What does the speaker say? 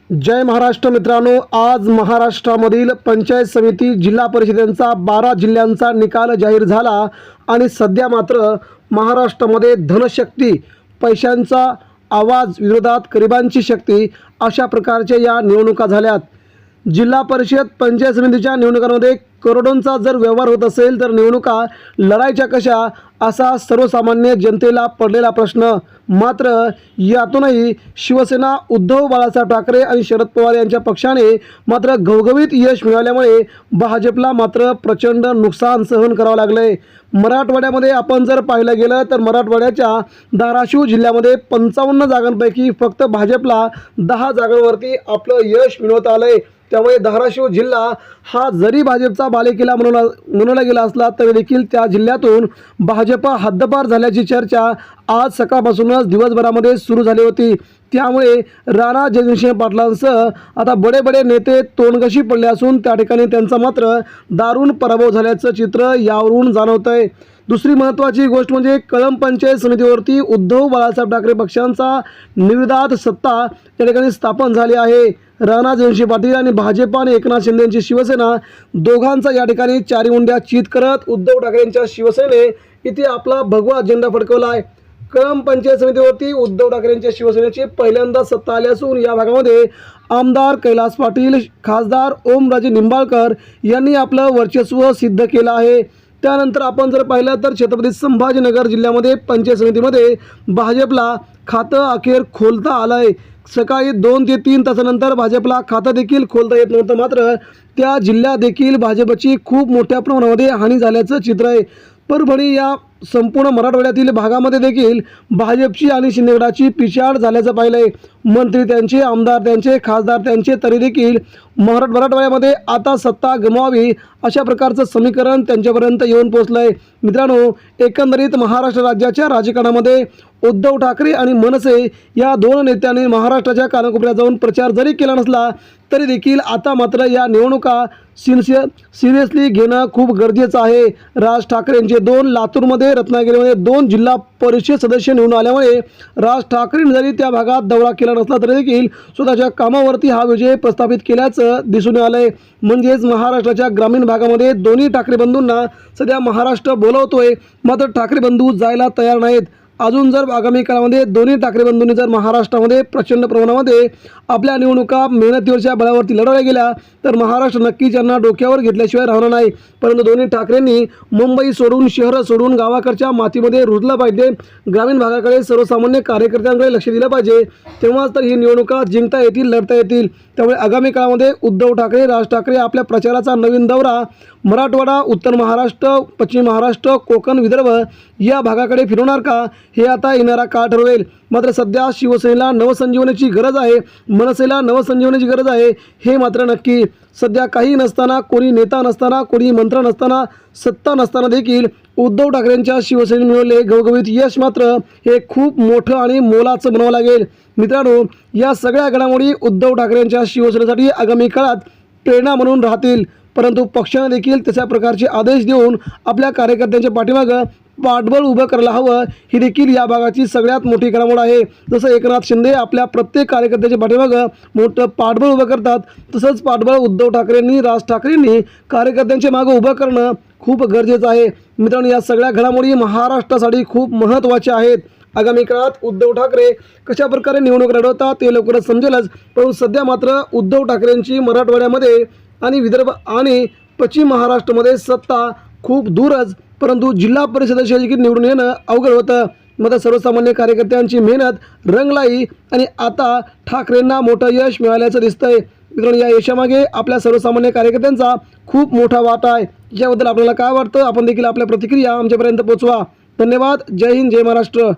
जय महाराष्ट्र मित्रांनो, आज महाराष्ट्रामधील पंचायत समिती जिल्हा परिषदेचा 12 जिल्ह्यांचा निकाल जाहीर झाला आणि सध्या मात्र महाराष्ट्रामध्ये धनशक्ती, पैशांचा आवाज विरोधात गरिबांची शक्ती अशा प्रकारच्या या निवडणुका झाल्यात। जिल्हा परिषद पंचायत समितीच्या निवडणुकांमध्ये करोडोंचा जर व्यवहार होत असेल तर निवडणुका लढायच्या कशा असा सर्वसामान्य जनतेला पडलेला प्रश्न। मात्र यातूनही शिवसेना, उद्धव बाळासाहेब ठाकरे आणि शरद पवार यांच्या पक्षाने मात्र घवघवीत यश मिळाल्यामुळे भाजपला मात्र प्रचंड नुकसान सहन करावं लागले। मराठवाड्यामध्ये आपण जर पाहिलं गेलं तर मराठवाड्याच्या धाराशिव जिल्ह्यामध्ये 55 जागांपैकी फक्त भाजपला 10 जागांवरती आपलं यश मिळवता आलंय। त्यामुळे धाराशिव जिल्हा हा जरी भाजपचा बालेकिल्ला म्हणवला गेला असला तरी देखील त्या जिल्ह्यातून भाजप हद्दपार झाल्याची चर्चा आज सकाळपासूनच दिवसभरामध्ये सुरू झाली होती। त्यामुळे राणा जगजितसिंह पाटलांसह आता बडे नेते तोंडघशी पडले असून त्या ठिकाणी त्यांचा मात्र दारुण पराभव झाल्याचं चित्र यावरून जाणवतंय। दुसरी महत्त्वाची गोष्ट म्हणजे कळंब पंचायत समितीवरती उद्धव बाळासाहेब ठाकरे पक्षांचा निर्विवाद सत्ता या ठिकाणी स्थापन झाली आहे। राणा जगजितसिंह पाटील आणि भाजप आणि एकनाथ शिंदे यांची शिवसेना दोघांचा या ठिकाणी चारी मुंड्या चित करत उद्धव ठाकरेंच्या शिवसेने इथे आपला भगवा झेंडा फडकवला आहे। कळंब पंचायत समितीवरती उद्धव ठाकरेंच्या शिवसेनेची पहिल्यांदा सत्ता आली असून या भागामध्ये आमदार कैलास पाटील, खासदार ओमराजे निंबाळकर यांनी आपलं वर्चस्व सिद्ध केलं आहे। त्यानंतर आपण जर पाहिलं तर छत्रपती संभाजीनगर जिल्ह्यामध्ये पंचायत समितीमध्ये भाजपला खातं अखेर खोलता आलं आहे। सकाळी 2 ते 3 तासानंतर भाजपला खातं देखील खोलता येत नव्हतं, मात्र त्या जिल्ह्यात देखील भाजपची खूप मोठ्या प्रमाणामध्ये हानी झाल्याचं चित्र आहे। परभणी या संपूर्ण मराठवाड्यातील भागामध्ये देखील भाजपची आणि शिंदेगडाची पिछाड झाल्याचं पाहिलंय। मंत्री त्यांचे, आमदार त्यांचे, खासदार त्यांचे, तरी देखील मराठवाड्यामध्ये आता सत्ता गमवावी अशा प्रकारचं समीकरण त्यांच्यापर्यंत येऊन पोहोचलंय। मित्रांनो, एकंदरीत महाराष्ट्र राज्याच्या राजकारणामध्ये उद्धव ठाकरे आणि मनसे या दोन नेत्यांनी महाराष्ट्राच्या कानाकोपऱ्यात जाऊन प्रचार जरी केला नसला तरी देखील आता मात्र या निवडणुका सिरियसली घेणं खूप गरजेचं आहे। राज ठाकरेंचे 2, लातूरमध्ये, रत्नागिरीमध्ये 2 जिल्हा परिषद सदस्य निवडून आल्यामुळे राज ठाकरेंनी जरी त्या भागात दौरा केला नसला तरी देखील स्वतःच्या कामावरती हा विजय प्रस्थापित केल्याचं दिसून आलंय। म्हणजेच महाराष्ट्राच्या ग्रामीण भागामध्ये दोन्ही ठाकरे बंधूंना सध्या महाराष्ट्र बोलवतोय, मात्र ठाकरे बंधू जायला तयार नाहीत। अजून जर आगामी काळामध्ये दोन्ही ठाकरे बंधूंनी जर महाराष्ट्रामध्ये प्रचंड प्रमाणामध्ये आपल्या निवडणुका मेहनतीवरच्या बळावरती लढवल्या गेल्या तर महाराष्ट्र नक्कीच यांना डोक्यावर घेतल्याशिवाय राहणार नाही। परंतु दोन्ही ठाकरेंनी मुंबई सोडून, शहर सोडून गावाकडच्या मातीमध्ये रुजलं पाहिजे, ग्रामीण भागाकडे, सर्वसामान्य कार्यकर्त्यांकडे लक्ष दिलं पाहिजे, तेव्हाच तर ही निवडणुका जिंकता येतील, लढता येतील। त्यामुळे आगामी काळामध्ये उद्धव ठाकरे, राज ठाकरे आपल्या प्रचाराचा नवीन दौरा मराठवाडा, उत्तर महाराष्ट्र, पश्चिम महाराष्ट्र, कोकण, विदर्भ या भागाकडे फिरवणार का हे आता येणारा काळ ठरवेल। मात्र सध्या शिवसेनेला नवसंजीवनीची गरज आहे, मनसेला नवसंजीवनीची गरज आहे हे मात्र नक्की। सध्या काही नसताना, कोणी नेता नसताना, कोणी मंत्र नसताना, सत्ता नसताना देखील उद्धव ठाकरेंच्या शिवसेनेने मिळवले घवघवीत यश मात्र हे खूप मोठं आणि मोलाचं म्हणावं लागेल। मित्रांनो, या सगळ्या घडामोडी उद्धव ठाकरेंच्या शिवसेनेसाठी आगामी काळात प्रेरणा म्हणून राहतील, परंतु पक्षाने देखील तशा प्रकारचे आदेश देऊन आपल्या कार्यकर्त्यांच्या पाठीमागं पाठबळ उभं करायला हवं, ही देखील या भागाची सगळ्यात मोठी घडामोड आहे। जसं एकनाथ शिंदे आपल्या प्रत्येक कार्यकर्त्याच्या पाठीमागं मोठं पाठबळ उभं करतात, तसंच पाठबळ उद्धव ठाकरेंनी, राज ठाकरेंनी कार्यकर्त्यांच्या मागं उभं करणं खूप गरजेचं आहे। मित्रांनो, या सगळ्या घडामोडी महाराष्ट्रासाठी खूप महत्त्वाच्या आहेत। आगामी काळात उद्धव ठाकरे कशा प्रकारे निवडणूक लढवतात ते लवकरच समजेलच, परंतु सध्या मात्र उद्धव ठाकरेंची मराठवाड्यामध्ये आणि विदर्भ आणि पश्चिम महाराष्ट्रामध्ये सत्ता खूप दूरच, परंतु जिल्हा परिषद सदस्य निवडून येणं अवघड होतं। मात्र सर्वसामान्य कार्यकर्त्यांची मेहनत रंगलाई आणि आता ठाकरेंना मोठं यश मिळाल्याचं दिसतंय। मित्रांनो, या यशामागे आपल्या सर्वसामान्य कार्यकर्त्यांचा खूप मोठा वाटा आहे। याबद्दल आपल्याला काय वाटतं, आपण देखील आपल्या प्रतिक्रिया आमच्यापर्यंत पोहोचवा। धन्यवाद। जय हिंद, जय महाराष्ट्र।